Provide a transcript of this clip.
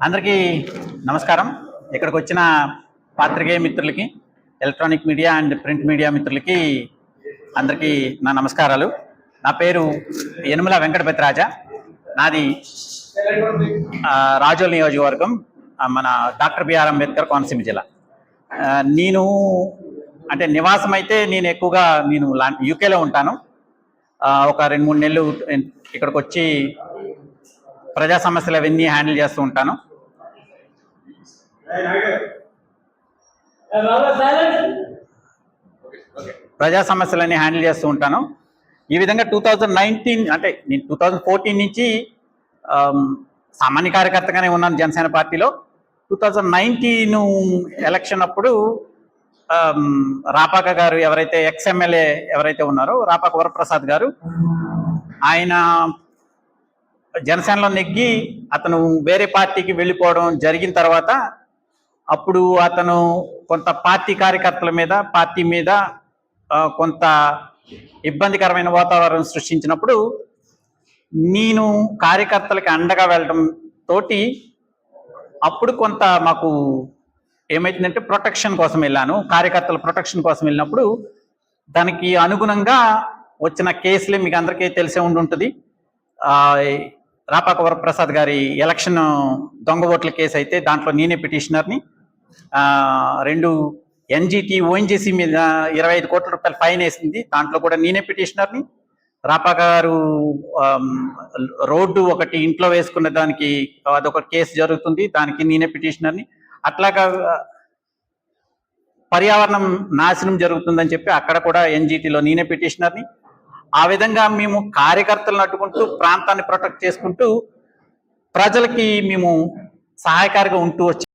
అందరికీ నమస్కారం. ఇక్కడికి వచ్చిన పాత్రికేయ మిత్రులకి, electronic media and print media మిత్రులకి అందరికీ నా నమస్కారాలు. నా పేరు యనుమల వెంకటపతి రాజా. నాది రాజోల్ నియోజకవర్గం, మన డాక్టర్ బిఆర్ అంబేద్కర్ కోనసీమ జిల్లా. నేను అంటే నివాసం అయితే నేను ఎక్కువగా యూకేలో ఉంటాను. ఒక 2-3 నెలలు ఇక్కడికి వచ్చి ప్రజా సమస్యలు అవన్నీ హ్యాండిల్ చేస్తూ ఉంటాను. ప్రజా సమస్యలన్నీ హ్యాండిల్ చేస్తూ ఉంటాను. ఈ విధంగా 2019 అంటే నేను 2014 నుంచి సామాన్య కార్యకర్తగానే ఉన్నాను జనసేన పార్టీలో. 2019 ఎలక్షన్ అప్పుడు రాపాక గారు ఎవరైతే ఎక్స్ఎమ్మెల్యే ఎవరైతే ఉన్నారో రాపాక వరప్రసాద్ గారు, ఆయన జనసేనలో నెగ్గి అతను వేరే పార్టీకి వెళ్ళిపోవడం జరిగిన తర్వాత అప్పుడు అతను కొంత పార్టీ కార్యకర్తల మీద, పార్టీ మీద కొంత ఇబ్బందికరమైన వాతావరణం సృష్టించినప్పుడు నేను కార్యకర్తలకి అండగా వెళ్ళడం తోటి అప్పుడు కొంత మాకు ఏమైతుందంటే ప్రొటెక్షన్ కోసం వెళ్ళాను. కార్యకర్తల ప్రొటెక్షన్ కోసం వెళ్ళినప్పుడు దానికి అనుగుణంగా వచ్చిన కేసులే మీకు అందరికీ తెలిసే ఉంటుంది. రాపాక వరప్రసాద్ గారి ఎలక్షన్ దొంగ ఓట్ల కేసు అయితే దాంట్లో నేనే పిటిషనర్ని. 2 ఎన్జిటి ఓఎన్జిసి మీద 25 కోట్ల రూపాయలు ఫైన్ వేసింది, దాంట్లో కూడా నేనే పిటిషనర్ని. రాపాక గారు రోడ్డు ఒకటి ఇంట్లో వేసుకున్న దానికి అదొక కేసు జరుగుతుంది, దానికి నేనే పిటిషనర్ని. అట్లాగా పర్యావరణం నాశనం జరుగుతుందని చెప్పి అక్కడ కూడా ఎన్జిటిలో నేనే పిటిషనర్ని. ఆ విధంగా మేము కార్యకర్తలను అడ్డుకుంటూ ప్రాంతాన్ని ప్రొటెక్ట్ చేసుకుంటూ ప్రజలకి మేము సహాయకారిగా ఉంటూ వచ్చి